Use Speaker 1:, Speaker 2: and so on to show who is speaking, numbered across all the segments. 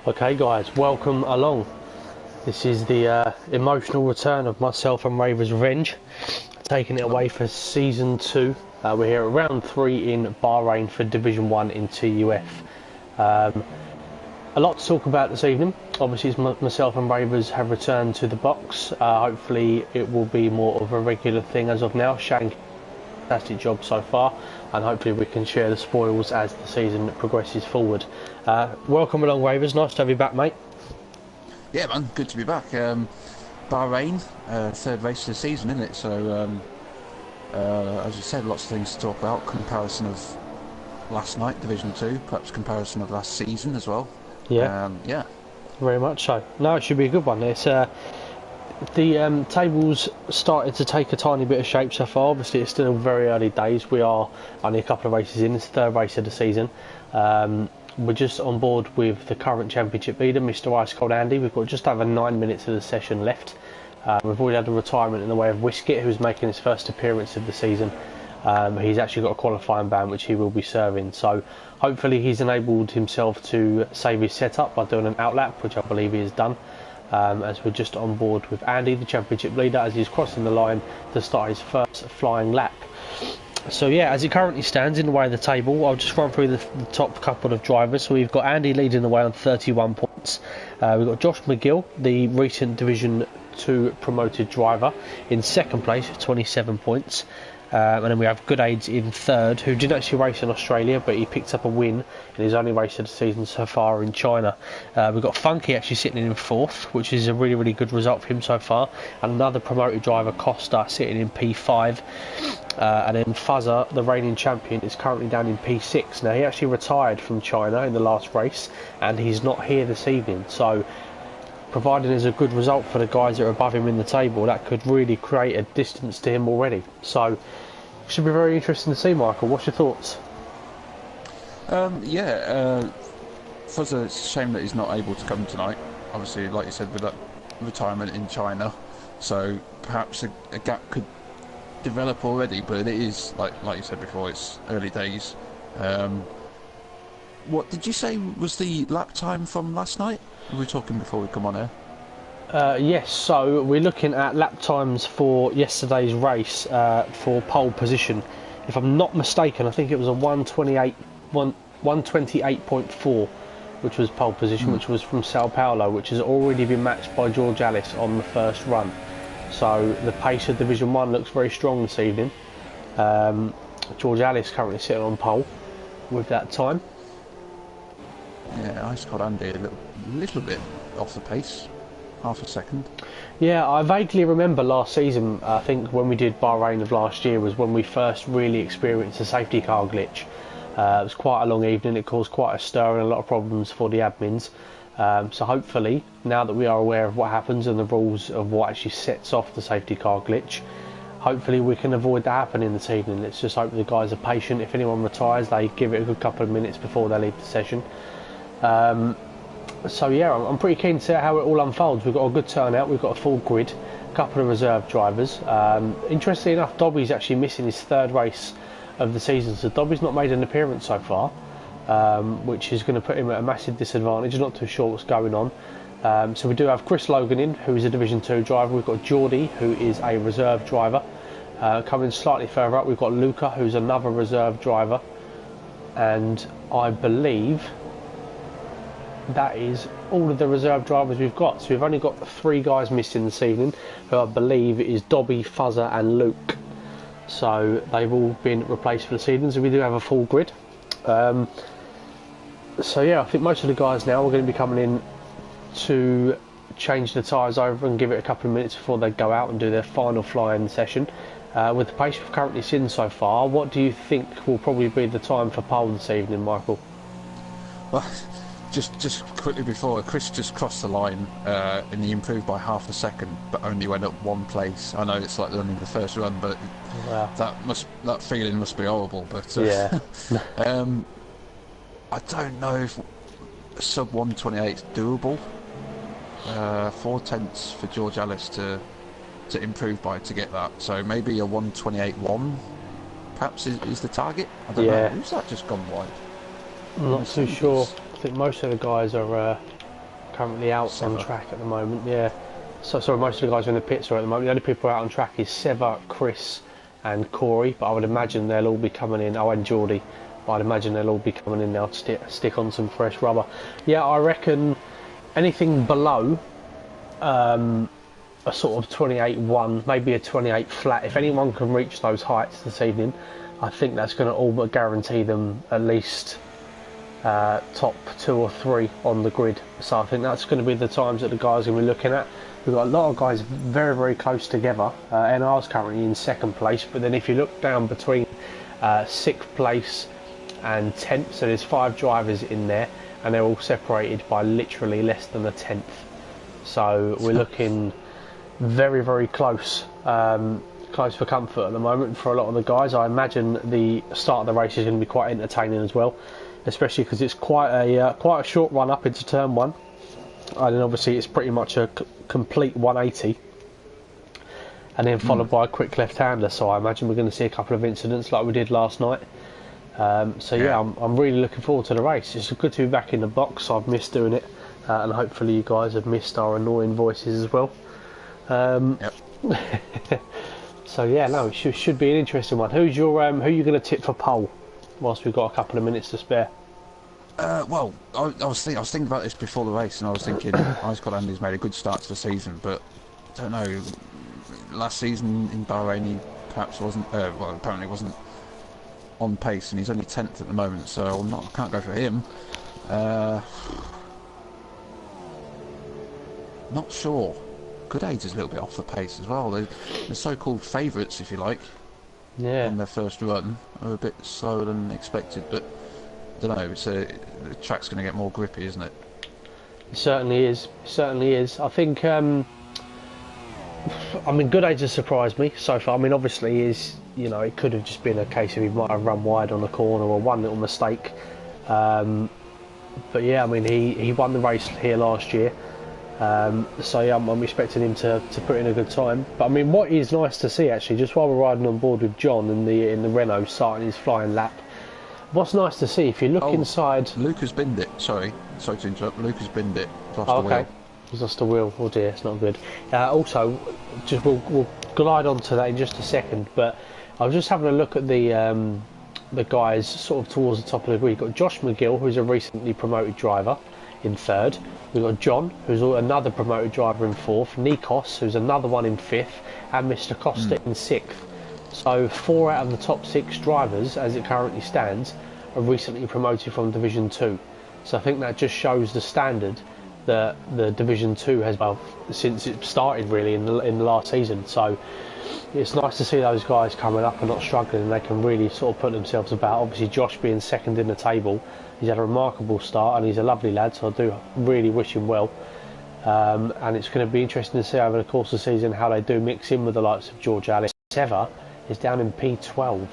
Speaker 1: Okay guys, welcome along. This is the emotional return of myself and Raver's Revenge, taking it away for Season 2. We're here at Round 3 in Bahrain for Division 1 in TUF. A lot to talk about this evening. Obviously myself and Ravers have returned to the box. Hopefully it will be more of a regular thing as of now. Shane, fantastic job so far, and hopefully we can share the spoils as the season progresses forward. Welcome along Ravers, nice to have you back mate.
Speaker 2: Yeah man, good to be back. Bahrain, third race of the season, isn't it? So as you said, lots of things to talk about. Comparison of last night, Division 2, perhaps comparison of last season as well.
Speaker 1: Yeah, very much so. No, it should be a good one. It's the tables started to take a tiny bit of shape so far. Obviously it's still very early days. We are only a couple of races in. It's the third race of the season. We're just on board with the current championship leader, Mr. Ice Cold Andy. We've got just over 9 minutes of the session left. We've already had a retirement in the way of Wiskit, who's making his first appearance of the season. He's actually got a qualifying ban which he will be serving, so hopefully he's enabled himself to save his setup by doing an outlap, which I believe he has done, as we're just on board with Andy, the championship leader, as he's crossing the line to start his first flying lap. So yeah, as it currently stands in the way of the table, I'll just run through the top couple of drivers. So we've got Andy leading the way on 31 points. We've got Josh McGill, the recent Division 2 promoted driver, in second place with 27 points. And then we have Good Aids in third, who didn't actually race in Australia, but he picked up a win in his only race of the season so far in China. We've got Funky actually sitting in fourth, which is a really good result for him so far. And another promoted driver, Costa, sitting in P5. And then Fuzzer, the reigning champion, is currently down in P6. Now, he actually retired from China in the last race, and he's not here this evening. So, providing there's a good result for the guys that are above him in the table, that could really create a distance to him already. So, should be very interesting to see, Michael. What's your thoughts?
Speaker 2: Fuzzer, it's a shame that he's not able to come tonight. Obviously, like you said, with that retirement in China, so perhaps a gap could develop already, but it is, like you said before, it's early days. What did you say was the lap time from last night? We were talking before we come on air.
Speaker 1: Yes, so we're looking at lap times for yesterday's race for pole position. If I'm not mistaken, I think it was a 128.4, which was pole position, which was from Sao Paulo, which has already been matched by George Alice on the first run. So the pace of Division 1 looks very strong this evening. George Alice currently sitting on pole with that time.
Speaker 2: Yeah, Ice Cold Andy a little bit off the pace. Half a second. Yeah,
Speaker 1: I vaguely remember last season, I think when we did Bahrain of last year was when we first really experienced a safety car glitch. It was quite a long evening, it caused quite a stir and a lot of problems for the admins. So hopefully, now that we are aware of what happens and the rules of what actually sets off the safety car glitch, hopefully we can avoid that happening this evening. Let's just hope the guys are patient. If anyone retires, they give it a good couple of minutes before they leave the session. So yeah, I'm pretty keen to see how it all unfolds. We've got a good turnout, we've got a full grid, a couple of reserve drivers. Interestingly enough, Dobby's actually missing his third race of the season, so Dobby's not made an appearance so far, which is going to put him at a massive disadvantage. Not too sure what's going on. So we do have Chris Logan in, who is a Division 2 driver. We've got Geordie, who is a reserve driver. Coming slightly further up, we've got Luca, who's another reserve driver. And I believe that is all of the reserve drivers we've got. So we've only got 3 guys missing this evening, who I believe is Dobby, Fuzzer and Luke. So they've all been replaced for the season, so we do have a full grid. So yeah, I think most of the guys now are going to be coming in to change the tyres over and give it a couple of minutes before they go out and do their final flying session. With the pace we've currently seen so far, what do you think will probably be the time for pole this evening, Michael?
Speaker 2: Well, just quickly before, Chris just crossed the line and he improved by half a second, but only went up 1 place. I know it's like only the first run, but
Speaker 1: wow,
Speaker 2: that feeling must be horrible. But
Speaker 1: yeah,
Speaker 2: I don't know if sub 128 is doable. 4 tenths for George Alice to improve by to get that. So maybe a 128.1 perhaps is the target. I don't know. Who's that just gone wide?
Speaker 1: I'm not too sure. I think most of the guys are currently out
Speaker 2: Sever.
Speaker 1: on track at the moment. Yeah. So sorry, most of the guys are in the pits are at the moment. The only people out on track is Sever, Chris, and Corey. But I would imagine they'll all be coming in. Oh, and Geordie. But I'd imagine they'll all be coming in now to stick on some fresh rubber. Yeah, I reckon anything below a sort of 28.1, maybe a 28 flat. If anyone can reach those heights this evening, I think that's going to all but guarantee them at least top 2 or 3 on the grid. So I think that's going to be the times that the guys are going to be looking at. We've got a lot of guys very, very close together. NR's currently in 2nd place, but then if you look down between 6th place and 10th, so there's 5 drivers in there, and they're all separated by literally less than a 10th. So we're looking very, very close. Close for comfort at the moment for a lot of the guys. I imagine the start of the race is going to be quite entertaining as well, especially because it's quite a short run up into turn 1, and then obviously it's pretty much a complete 180, and then followed by a quick left-hander. So I imagine we're going to see a couple of incidents like we did last night. So yeah, I'm really looking forward to the race. It's good to be back in the box. I've missed doing it, and hopefully you guys have missed our annoying voices as well.
Speaker 2: Yep.
Speaker 1: So yeah, no, it should be an interesting one. Who are you going to tip for pole? Whilst we've got a couple of minutes to spare.
Speaker 2: Well, I was thinking about this before the race, and I was thinking Ice Cold Andy's made a good start to the season, but I don't know. Last season in Bahrain, he perhaps wasn't. Well, apparently wasn't on pace, and he's only 10th at the moment, so I can't go for him. Not sure. Good Age is a little bit off the pace as well. The so-called favourites, if you like, on their first run, are a bit slower than expected. But I don't know. The track's going to get more grippy, isn't it?
Speaker 1: It certainly is. Certainly is. I think. I mean, Good Age has surprised me so far. I mean, obviously, it could have just been a case of he might have run wide on a corner or one little mistake. But yeah, I mean, he won the race here last year. So yeah, I'm expecting him to put in a good time. But I mean, what is nice to see actually, just while we're riding on board with John in the Renault starting his flying lap, what's nice to see if you look inside.
Speaker 2: Lucas binned it. Sorry to interrupt. Lucas binned it.
Speaker 1: Okay. He's lost the wheel. Oh dear, it's not good. Also, just we'll glide on to that in just a second. But I was just having a look at the guys sort of towards the top of the grid. You've got Josh McGill, who's a recently promoted driver, in 3rd. We've got John, who's another promoted driver, in 4th. Nikos, who's another one, in 5th, and Mr. Costa in 6th. So 4 out of the top 6 drivers, as it currently stands, are recently promoted from Division 2. So I think that just shows the standard that the Division 2 has since it started really in the last season. So it's nice to see those guys coming up and not struggling, and they can really sort of put themselves about. Obviously Josh being 2nd in the table, he's had a remarkable start and he's a lovely lad, so I do really wish him well. And it's going to be interesting to see over the course of the season how they do mix in with the likes of George Alice. Sever is down in P12.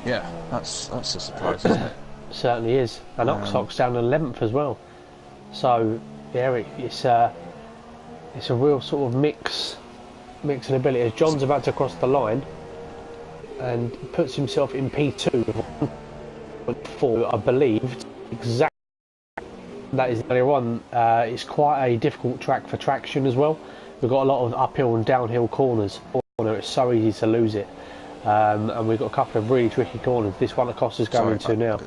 Speaker 2: Yeah, that's a surprise, isn't it?
Speaker 1: Certainly is. And Oxox down in 11th as well. So yeah, it's a real sort of mixing ability. As John's about to cross the line and puts himself in P2 4, I believe. Exactly. That is earlier on. It's quite a difficult track for traction as well. We've got a lot of uphill and downhill corners. It's so easy to lose it. And we've got a couple of really tricky corners. This one that Costa's going into now.